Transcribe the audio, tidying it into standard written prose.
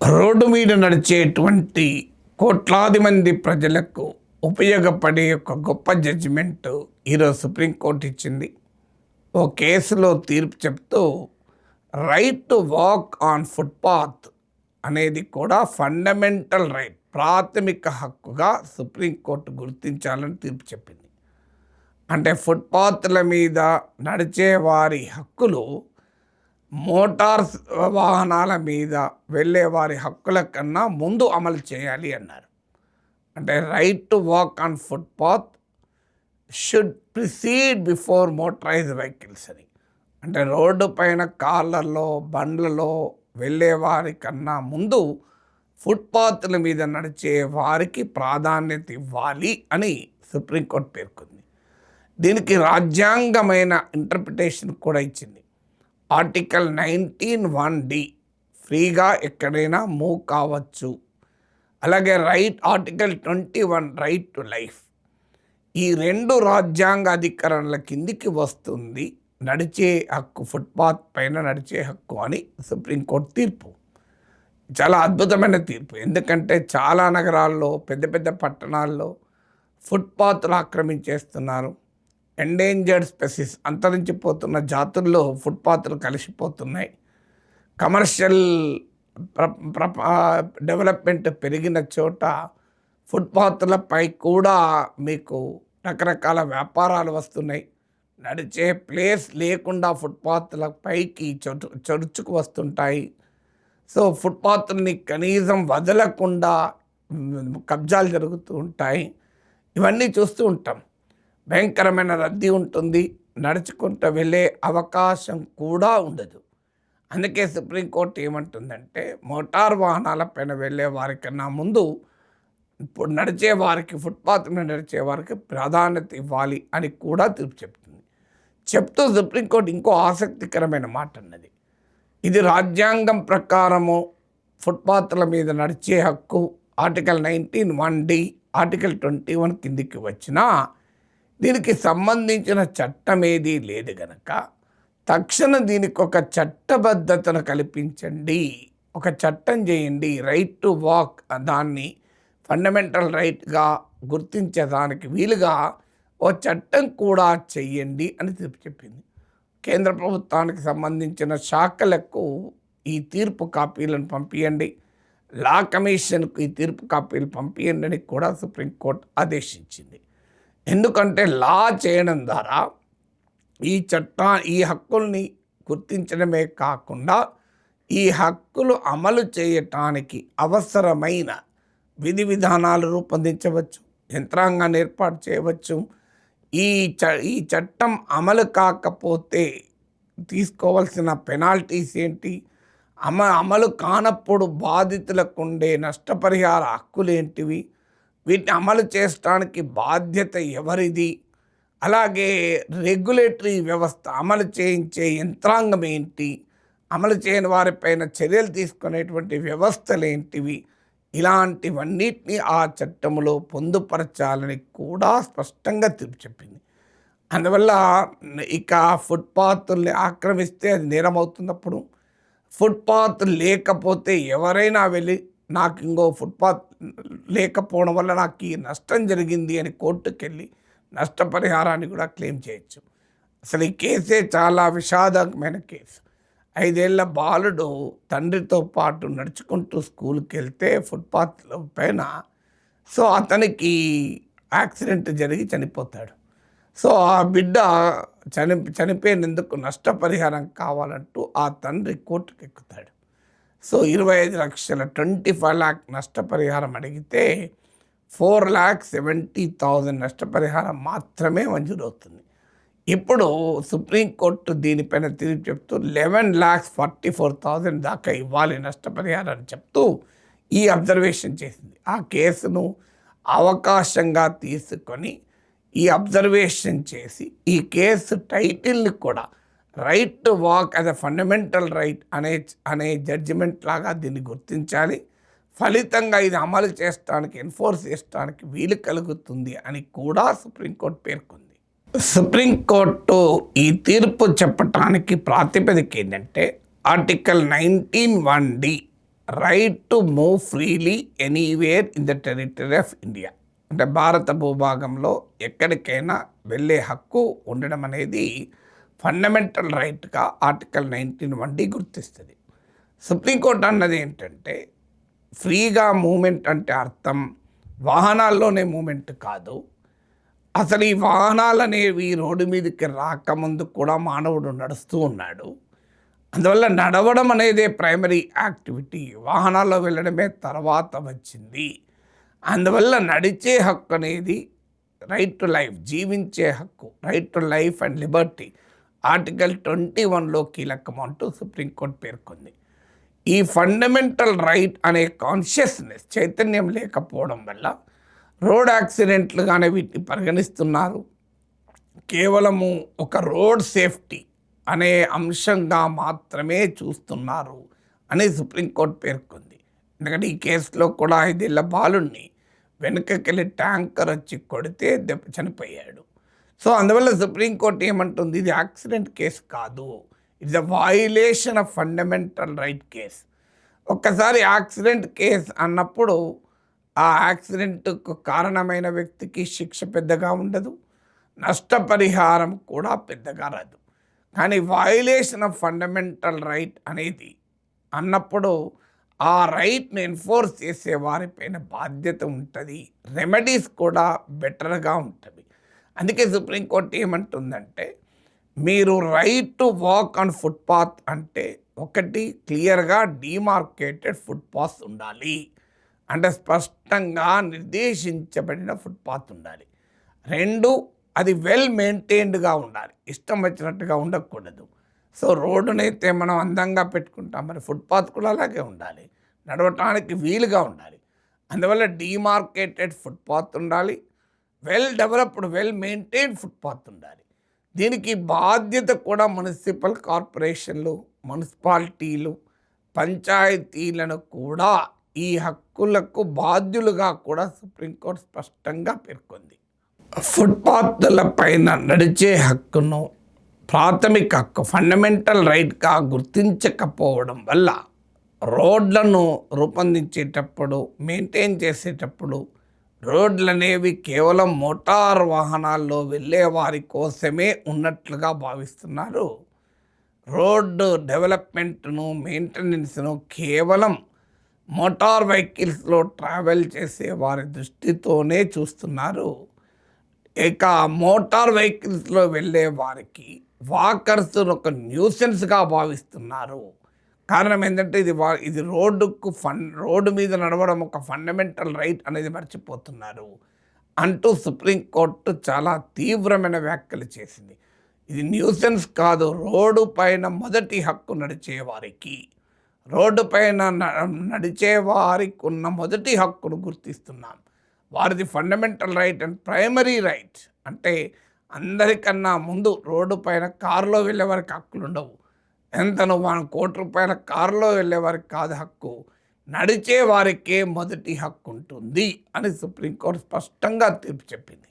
Road మీద నడిచేటువంటి కోట్లాది మంది ప్రజలకు ఉపయోగపడే ఒక గొప్ప జడ్జిమెంట్ ఈరోజు సుప్రీంకోర్టు ఇచ్చింది. ఓ కేసులో తీర్పు చెప్తూ right to walk on footpath అనేది కూడా ఫండమెంటల్ రైట్, ప్రాథమిక హక్కుగా సుప్రీంకోర్టు గుర్తించాలని తీర్పు చెప్పింది. అంటే ఫుట్పాత్ల మీద నడిచే వారి హక్కులు మోటార్ వాహనాల మీద వెళ్ళే వారి హక్కుల కన్నా ముందు అమలు చేయాలి అన్నారు. అంటే right to walk on footpath should precede before motorised vehicles అని. అంటే రోడ్డు పైన కార్లలో బండ్లలో వెళ్ళే వారి కన్నా ముందు ఫుట్పాత్ల మీద నడిచే వారికి ప్రాధాన్యత ఇవ్వాలి అని సుప్రీంకోర్టు పేర్కొంది. దీనికి రాజ్యాంగమైన ఇంటర్ప్రిటేషన్ కూడా ఇచ్చింది. ఆర్టికల్ 19(1)D ఫ్రీగా ఎక్కడైనా మూవ్ కావచ్చు. అలాగే ఆర్టికల్ 21 రైట్ టు లైఫ్, ఈ రెండు రాజ్యాంగ అధికరణల కిందికి వస్తుంది నడిచే హక్కు, ఫుట్పాత్ పైన నడిచే హక్కు అని సుప్రీంకోర్టు తీర్పు. చాలా అద్భుతమైన తీర్పు. ఎందుకంటే చాలా నగరాల్లో, పెద్ద పెద్ద పట్టణాల్లో ఫుట్పాత్లు ఆక్రమించేస్తున్నారు. ఎండేంజర్డ్ స్పెసిస్, అంతరించిపోతున్న జాతుల్లో ఫుట్పాత్లు కలిసిపోతున్నాయి. కమర్షియల్ డెవలప్మెంట్ పెరిగిన చోట ఫుట్పాత్లపై కూడా మీకు రకరకాల వ్యాపారాలు వస్తున్నాయి. నడిచే ప్లేస్ లేకుండా ఫుట్పాత్ల పైకి చొరుచుకు వస్తుంటాయి. సో ఫుట్పాత్ని కనీసం వదలకుండా కబ్జాలు జరుగుతూ ఉంటాయి. ఇవన్నీ చూస్తూ ఉంటాం. భయంకరమైన రద్దీ ఉంటుంది. నడుచుకుంటూ వెళ్ళే అవకాశం కూడా ఉండదు. అందుకే సుప్రీంకోర్టు ఏమంటుందంటే మోటార్ వాహనాలపైన వెళ్ళే వారికన్నా ముందు ఇప్పుడు నడిచే వారికి, ఫుట్పాత్ మీద నడిచే వారికి ప్రాధాన్యత ఇవ్వాలి అని కూడా తీర్పు చెప్తూ సుప్రీంకోర్టు ఇంకో ఆసక్తికరమైన మాట అన్నది. ఇది రాజ్యాంగం ప్రకారము ఫుట్పాత్ల మీద నడిచే హక్కు ఆర్టికల్ 19(1)D, ఆర్టికల్ 21 కిందికి వచ్చినా దీనికి సంబంధించిన చట్టం ఏదీ లేదు గనక తక్షణం దీనికి ఒక చట్టబద్ధతను కల్పించండి, ఒక చట్టం చేయండి. రైట్ టు వాక్ దాన్ని ఫండమెంటల్ రైట్గా గుర్తించడానికి వీలుగా ఓ చట్టం కూడా చెయ్యండి అని తీర్పు చెప్పింది. కేంద్ర ప్రభుత్వానికి సంబంధించిన శాఖలకు ఈ తీర్పు కాపీలను పంపించండి, లా కమిషన్కు ఈ తీర్పు కాపీలు పంపించండి అని కూడా సుప్రీంకోర్టు ఆదేశించింది. ఎందుకంటే లా చేయడం ద్వారా ఈ హక్కుల్ని గుర్తించడమే కాకుండా ఈ హక్కులు అమలు చేయటానికి అవసరమైన విధి విధానాలు రూపొందించవచ్చు, యంత్రాంగాన్ని ఏర్పాటు చేయవచ్చు. ఈ చట్టం అమలు కాకపోతే తీసుకోవాల్సిన పెనాల్టీస్ ఏంటి, అమలు కానప్పుడు బాధితులకు ఉండే నష్టపరిహార హక్కులు ఏంటివి, వీటిని అమలు చేయడానికి బాధ్యత ఎవరిది, అలాగే రెగ్యులేటరీ వ్యవస్థ, అమలు చేయించే యంత్రాంగం ఏంటి, అమలు చేయని వారిపైన చర్యలు తీసుకునేటువంటి వ్యవస్థలు ఏంటివి, ఇలాంటివన్నిటినీ ఆ చట్టంలో పొందుపరచాలని కూడా స్పష్టంగా తీర్పు చెప్పింది. అందువల్ల ఇక ఫుట్పాత్ని ఆక్రమిస్తే అది నేరం అవుతున్నప్పుడు, ఫుట్పాత్ లేకపోతే ఎవరైనా వెళ్ళి నాకు ఇంకో ఫుట్పాత్ లేకపోవడం వల్ల నాకు ఈ నష్టం జరిగింది అని కోర్టుకు వెళ్ళి నష్టపరిహారాన్ని కూడా క్లెయిమ్ చేయొచ్చు. అసలు ఈ కేసే చాలా విషాదమైన కేసు. 5 ఏళ్ల బాలుడు తండ్రితో పాటు నడుచుకుంటూ స్కూల్కి వెళ్తే ఫుట్పాత్ పైన సో అతనికి యాక్సిడెంట్ జరిగి చనిపోతాడు. సో ఆ బిడ్డ చనిపోయినందుకు నష్టపరిహారం కావాలంటూ ఆ తండ్రి కోర్టుకు ఎక్కుతాడు. సో 25 లక్షల 25 lakh నష్టపరిహారం అడిగితే 4,70,000 నష్టపరిహారం మాత్రమే మంజూరవుతుంది. ఇప్పుడు సుప్రీంకోర్టు దీనిపైన తీర్పు చెప్తూ 11,44,000 దాకా ఇవ్వాలి నష్టపరిహారం చెప్తూ ఈ అబ్జర్వేషన్ చేసింది. ఆ కేసును అవకాశంగా తీసుకొని ఈ అబ్జర్వేషన్ చేసి ఈ కేసు టైటిల్ని కూడా right to walk as a fundamental right అనే జడ్జిమెంట్ లాగా దీన్ని గుర్తించాలి. ఫలితంగా ఇది అమలు చేయడానికి, ఎన్ఫోర్స్ చేయడానికి వీలు కలుగుతుంది అని కూడా సుప్రీంకోర్టు పేర్కొంది. సుప్రీంకోర్టు ఈ తీర్పు చెప్పటానికి ప్రాతిపదిక ఏంటంటే article 19(1)D right to move freely anywhere in the territory of India. అంటే భారత భూభాగంలో ఎక్కడికైనా వెళ్ళే హక్కు ఉండడం అనేది ఫండమెంటల్ రైట్గా ఆర్టికల్ 19(1) గుర్తిస్తుంది. సుప్రీంకోర్టు అన్నది ఏంటంటే ఫ్రీగా మూమెంట్ అంటే అర్థం వాహనాల్లోనే మూమెంట్ కాదు. అసలు ఈ వాహనాలు అనేవి రోడ్డు మీదకి రాకముందు కూడా మానవుడు నడుస్తూ ఉన్నాడు. అందువల్ల నడవడం అనేదే ప్రైమరీ యాక్టివిటీ, వాహనాల్లో వెళ్ళడమే తర్వాత వచ్చింది. అందువల్ల నడిచే హక్కు అనేది రైట్ టు లైఫ్, జీవించే హక్కు, right to life and liberty article 21లో కీలకం అంటూ సుప్రీంకోర్టు పేర్కొంది. ఈ ఫండమెంటల్ రైట్ అనే కాన్షియస్నెస్ చైతన్యం లేకపోవడం వల్ల రోడ్ యాక్సిడెంట్లుగానే వీటిని పరిగణిస్తున్నారు. కేవలము ఒక రోడ్ సేఫ్టీ అనే అంశంగా మాత్రమే చూస్తున్నారు అని సుప్రీంకోర్టు పేర్కొంది. ఎందుకంటే ఈ కేసులో కూడా 5 ఏళ్ల బాలుడిని వెనుకకెళ్ళి ట్యాంకర్ వచ్చి కొడితే చనిపోయాడు. సో అందువల్ల సుప్రీంకోర్టు ఏమంటుంది, ఇది యాక్సిడెంట్ కేసు కాదు, it's a violation of fundamental right case. ఒక్కసారి యాక్సిడెంట్ కేసు అన్నప్పుడు ఆ యాక్సిడెంట్కు కారణమైన వ్యక్తికి శిక్ష పెద్దగా ఉండదు, నష్టపరిహారం కూడా పెద్దగా రాదు. కానీ వయలేషన్ ఆఫ్ ఫండమెంటల్ రైట్ అనేది అన్నప్పుడు ఆ రైట్ని ఎన్ఫోర్స్ చేసే వారిపైన బాధ్యత ఉంటుంది, రెమెడీస్ కూడా బెటర్గా ఉంటుంది. అందుకే సుప్రీంకోర్టు ఏమంటుందంటే మీరు right to walk on footpath అంటే ఒకటి క్లియర్గా డిమార్కేటెడ్ ఫుట్పాత్ ఉండాలి, అంటే స్పష్టంగా నిర్దేశించబడిన ఫుట్పాత్ ఉండాలి. 2 అది వెల్ మెయింటైన్డ్గా ఉండాలి, ఇష్టం వచ్చినట్టుగా ఉండకూడదు. సో రోడ్డునైతే మనం అందంగా పెట్టుకుంటాం, మరి ఫుట్పాత్ కూడా అలాగే ఉండాలి, నడవటానికి వీలుగా ఉండాలి. అందువల్ల డిమార్కేటెడ్ ఫుట్పాత్ ఉండాలి, well developed well maintained footpath ఉండాలి. దీనికి బాధ్యత కూడా మున్సిపల్ కార్పొరేషన్లు, మున్సిపాలిటీలు, పంచాయతీలను కూడా ఈ హక్కులకు బాధ్యులుగా కూడా సుప్రీంకోర్టు స్పష్టంగా పేర్కొంది. ఫుట్పాత్ల పైన నడిచే హక్కును ప్రాథమిక హక్కు, ఫండమెంటల్ రైట్గా గుర్తించకపోవడం వల్ల రోడ్లను రూపొందించేటప్పుడు, మెయింటైన్ చేసేటప్పుడు రోడ్లు అనేవి కేవలం మోటార్ వాహనాల్లో వెళ్ళే వారి కోసమే ఉన్నట్లుగా భావిస్తున్నారు. రోడ్డు డెవలప్మెంట్ను, మెయింటెనెన్స్ను కేవలం మోటార్ వెహికల్స్లో ట్రావెల్ చేసే వారి దృష్టితోనే చూస్తున్నారు. ఇక మోటార్ వెహికల్స్లో వెళ్ళే వారికి వాకర్స్ ఒక న్యూసెన్స్గా భావిస్తున్నారు. కారణం ఏంటంటే ఇది రోడ్డు మీద నడవడం ఒక ఫండమెంటల్ రైట్ అనేది మర్చిపోతున్నారు అంటూ సుప్రీంకోర్టు చాలా తీవ్రమైన వ్యాఖ్యలు చేసింది. ఇది న్యూసెన్స్ కాదు, రోడ్డు పైన మొదటి హక్కు నడిచేవారికి, రోడ్డు పైన నడిచే వారికి ఉన్న మొదటి హక్కును గుర్తిస్తున్నాం. వారిది fundamental right and primary right. అంటే అందరికన్నా ముందు రోడ్డు పైన కారులో వెళ్ళే వారికి హక్కులు ఉండవు. ఎంతను 1 కోటి రూపాయల కారులో వెళ్ళే వారికి కాదు హక్కు, నడిచే వారికే మొదటి హక్కు ఉంటుంది అని సుప్రీంకోర్టు స్పష్టంగా తీర్పు చెప్పింది.